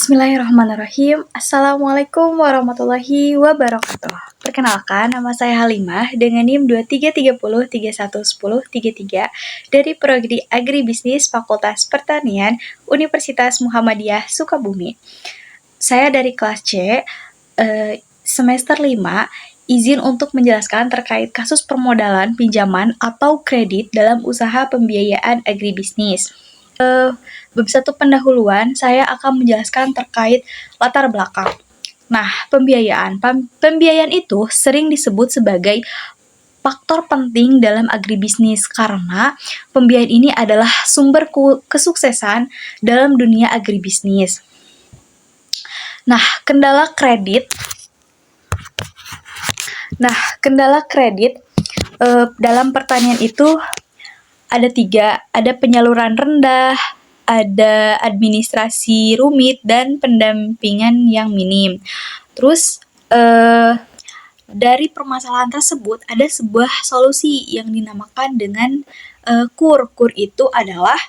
Bismillahirrahmanirrahim. Assalamualaikum warahmatullahi wabarakatuh. Perkenalkan, nama saya Halimah dengan NIM 2330311033 dari Prodi Agribisnis Fakultas Pertanian Universitas Muhammadiyah Sukabumi. Saya dari kelas C, semester 5, izin untuk menjelaskan terkait kasus permodalan pinjaman atau kredit dalam usaha pembiayaan agribisnis. Bab 1 pendahuluan, saya akan menjelaskan terkait latar belakang. Nah, pembiayaan itu sering disebut sebagai faktor penting dalam agribisnis karena pembiayaan ini adalah sumber kesuksesan dalam dunia agribisnis. Nah, kendala kredit dalam pertanian itu ada 3, ada penyaluran rendah, ada administrasi rumit, dan pendampingan yang minim. Terus, dari permasalahan tersebut, ada sebuah solusi yang dinamakan dengan KUR. KUR itu adalah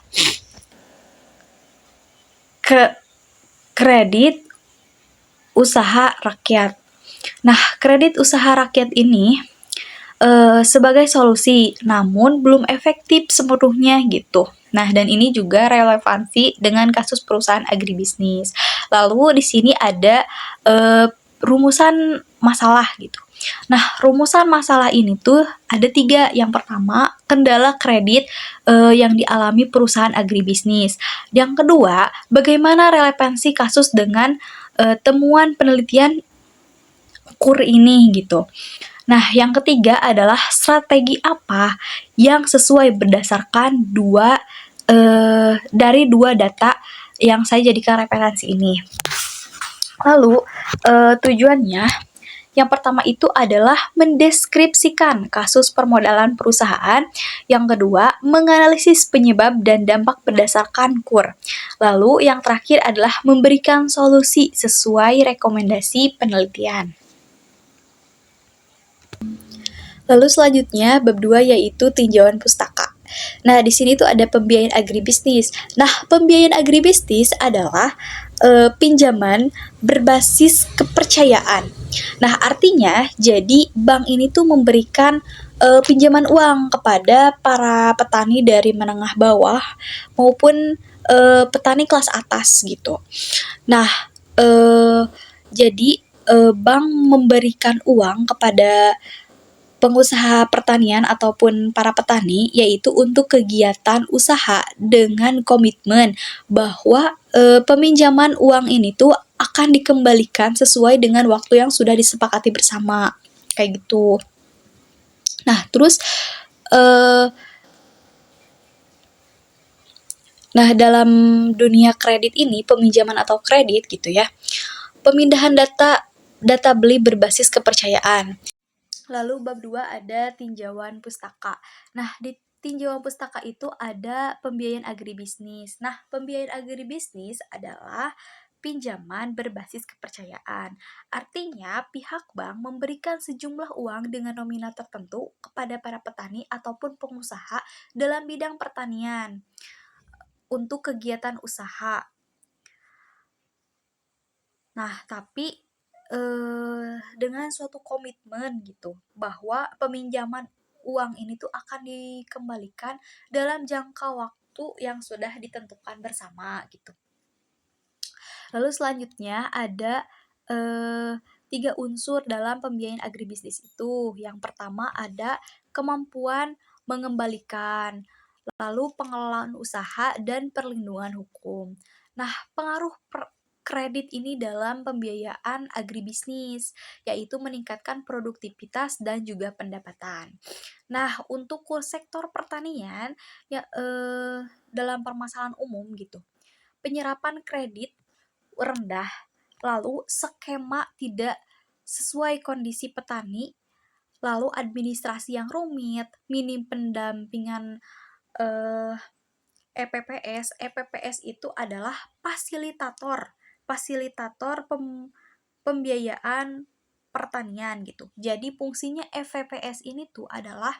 kredit usaha rakyat. Nah, kredit usaha rakyat ini sebagai solusi, namun belum efektif sepenuhnya gitu. Nah, dan ini juga relevansi dengan kasus perusahaan agribisnis. Lalu di sini ada rumusan masalah gitu. Nah, rumusan masalah ini tuh ada 3. Yang pertama, kendala kredit yang dialami perusahaan agribisnis. Yang kedua, bagaimana relevansi kasus dengan temuan penelitian KUR ini gitu. Nah, yang ketiga adalah strategi apa yang sesuai berdasarkan dari dua data yang saya jadikan referensi ini. Lalu, tujuannya yang pertama itu adalah mendeskripsikan kasus permodalan perusahaan. Yang kedua, menganalisis penyebab dan dampak berdasarkan KUR. Lalu, yang terakhir adalah memberikan solusi sesuai rekomendasi penelitian. Lalu selanjutnya bab 2 yaitu tinjauan pustaka. Nah, di sini tuh ada pembiayaan agribisnis. Nah, pembiayaan agribisnis adalah pinjaman berbasis kepercayaan. Nah, artinya jadi bank ini tuh memberikan pinjaman uang kepada para petani dari menengah bawah maupun petani kelas atas gitu. Nah, jadi bank memberikan uang kepada pengusaha pertanian ataupun para petani yaitu untuk kegiatan usaha dengan komitmen bahwa peminjaman uang ini tuh akan dikembalikan sesuai dengan waktu yang sudah disepakati bersama kayak gitu. Nah, terus dalam dunia kredit ini, peminjaman atau kredit gitu ya, pemindahan data beli berbasis kepercayaan. Lalu bab 2 ada tinjauan pustaka. Nah, di tinjauan pustaka itu ada pembiayaan agribisnis. Nah, pembiayaan agribisnis adalah pinjaman berbasis kepercayaan. Artinya, pihak bank memberikan sejumlah uang dengan nominal tertentu kepada para petani ataupun pengusaha dalam bidang pertanian untuk kegiatan usaha. Nah, tapi dengan suatu komitmen gitu bahwa peminjaman uang ini tuh akan dikembalikan dalam jangka waktu yang sudah ditentukan bersama gitu. Lalu selanjutnya ada 3 unsur dalam pembiayaan agribisnis itu. Yang pertama ada kemampuan mengembalikan, lalu pengelolaan usaha dan perlindungan hukum. Nah, pengaruh kredit ini dalam pembiayaan agribisnis, yaitu meningkatkan produktivitas dan juga pendapatan. Nah, untuk sektor pertanian, ya dalam permasalahan umum gitu, penyerapan kredit rendah, lalu skema tidak sesuai kondisi petani, lalu administrasi yang rumit, minim pendampingan EPPS. EPPS itu adalah fasilitator pembiayaan pertanian gitu. Jadi fungsinya EPPS ini tuh adalah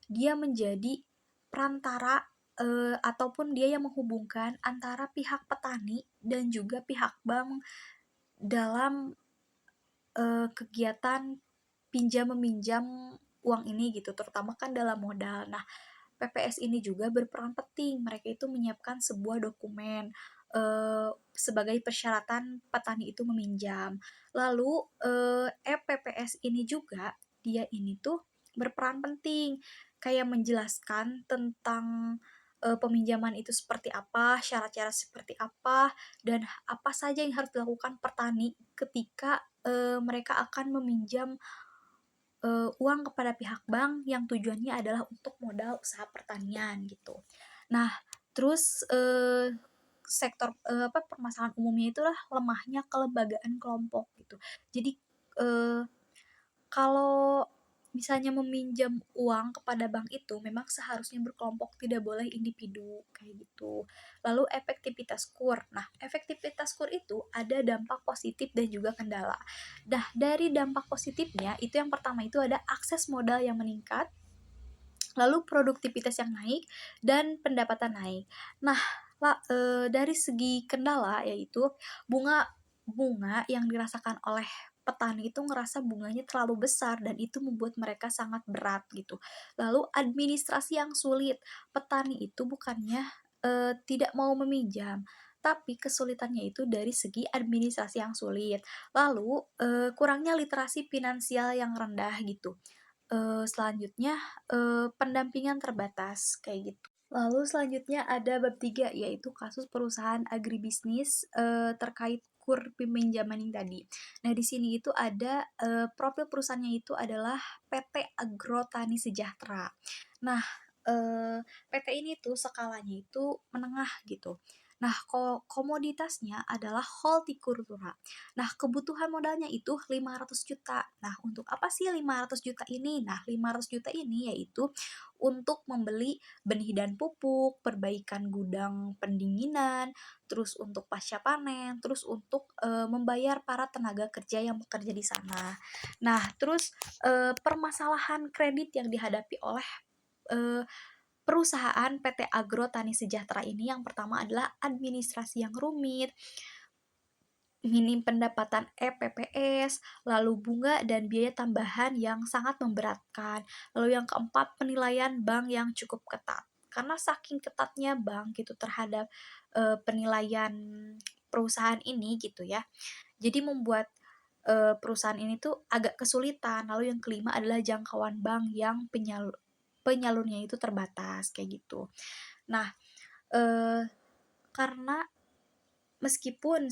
dia menjadi perantara ataupun dia yang menghubungkan antara pihak petani dan juga pihak bank dalam kegiatan pinjam-meminjam uang ini gitu, terutama kan dalam modal. Nah, PPS ini juga berperan penting. Mereka itu menyiapkan sebuah dokumen sebagai persyaratan petani itu meminjam. Lalu EPPS ini juga dia ini tuh berperan penting kayak menjelaskan tentang peminjaman itu seperti apa, syarat-syarat seperti apa, dan apa saja yang harus dilakukan petani ketika mereka akan meminjam uang kepada pihak bank yang tujuannya adalah untuk modal usaha pertanian gitu. Nah, terus permasalahan umumnya itulah lemahnya kelembagaan kelompok gitu. Jadi kalau misalnya meminjam uang kepada bank itu memang seharusnya berkelompok, tidak boleh individu kayak gitu. Lalu efektivitas KUR. Nah, efektivitas KUR itu ada dampak positif dan juga kendala. Nah, dari dampak positifnya itu yang pertama itu ada akses modal yang meningkat, lalu produktivitas yang naik dan pendapatan naik. Nah, dari segi kendala yaitu bunga yang dirasakan oleh petani itu ngerasa bunganya terlalu besar dan itu membuat mereka sangat berat gitu. Lalu administrasi yang sulit. Petani itu bukannya tidak mau meminjam, tapi kesulitannya itu dari segi administrasi yang sulit. Lalu kurangnya literasi finansial yang rendah gitu. Selanjutnya pendampingan terbatas kayak gitu. Lalu selanjutnya ada bab 3 yaitu kasus perusahaan agribisnis terkait KUR peminjaman yang tadi. Nah, di sini itu ada profil perusahaannya itu adalah PT Agrotani Sejahtera. Nah, PT ini tuh skalanya itu menengah gitu. Nah, komoditasnya adalah hortikultura. Nah, kebutuhan modalnya itu 500 juta. Nah, untuk apa sih 500 juta ini? Nah, 500 juta ini yaitu untuk membeli benih dan pupuk, perbaikan gudang pendinginan, terus untuk pasca panen, terus untuk membayar para tenaga kerja yang bekerja di sana. Nah, terus permasalahan kredit yang dihadapi oleh perusahaan PT Agrotani Sejahtera ini yang pertama adalah administrasi yang rumit, minim pendapatan EPPS, lalu bunga dan biaya tambahan yang sangat memberatkan. Lalu yang keempat, penilaian bank yang cukup ketat. Karena saking ketatnya bank gitu terhadap penilaian perusahaan ini gitu ya. Jadi membuat perusahaan ini tuh agak kesulitan. Lalu yang kelima adalah jangkauan bank yang penyalurnya itu terbatas kayak gitu. Nah, karena meskipun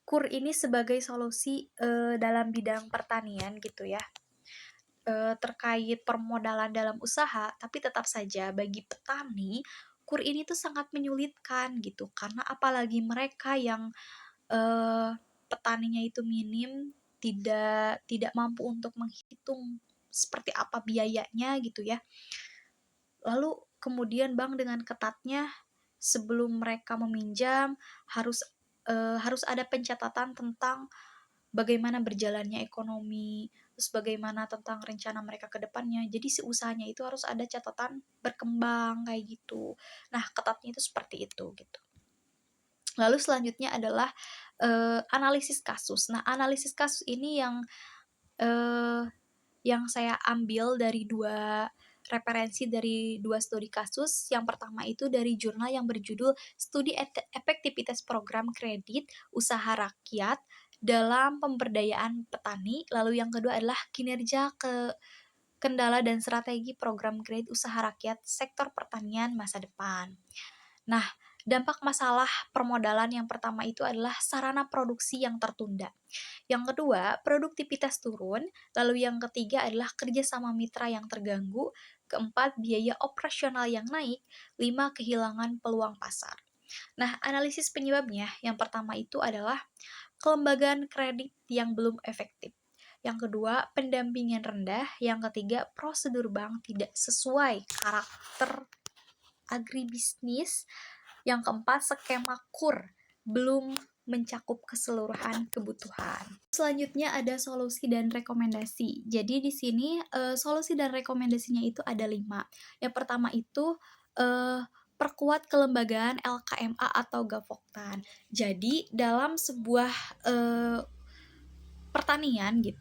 KUR ini sebagai solusi dalam bidang pertanian gitu ya, terkait permodalan dalam usaha, tapi tetap saja bagi petani KUR ini tuh sangat menyulitkan gitu, karena apalagi mereka yang petaninya itu minim, tidak mampu untuk menghitung seperti apa biayanya gitu ya. Lalu kemudian bank dengan ketatnya sebelum mereka meminjam harus ada pencatatan tentang bagaimana berjalannya ekonomi, terus bagaimana tentang rencana mereka ke depannya. Jadi si usahanya itu harus ada catatan berkembang kayak gitu. Nah, ketatnya itu seperti itu gitu. Lalu selanjutnya adalah analisis kasus. Nah, analisis kasus ini yang saya ambil dari referensi dari dua studi kasus. Yang pertama itu dari jurnal yang berjudul Studi Efektivitas Program Kredit Usaha Rakyat dalam Pemberdayaan Petani. Lalu yang kedua adalah kinerja kendala dan strategi program kredit usaha rakyat sektor pertanian masa depan. Nah, dampak masalah permodalan yang pertama itu adalah sarana produksi yang tertunda. Yang kedua, produktivitas turun. Lalu yang ketiga adalah kerjasama mitra yang terganggu. Keempat, biaya operasional yang naik. 5, kehilangan peluang pasar. Nah, analisis penyebabnya yang pertama itu adalah kelembagaan kredit yang belum efektif. Yang kedua, pendampingan rendah. Yang ketiga, prosedur bank tidak sesuai karakter agribisnis. Yang keempat, skema KUR belum mencakup keseluruhan kebutuhan. Selanjutnya ada solusi dan rekomendasi. Jadi di sini solusi dan rekomendasinya itu ada 5. Yang pertama itu perkuat kelembagaan LKMA atau Gavoktan. Jadi dalam sebuah pertanian gitu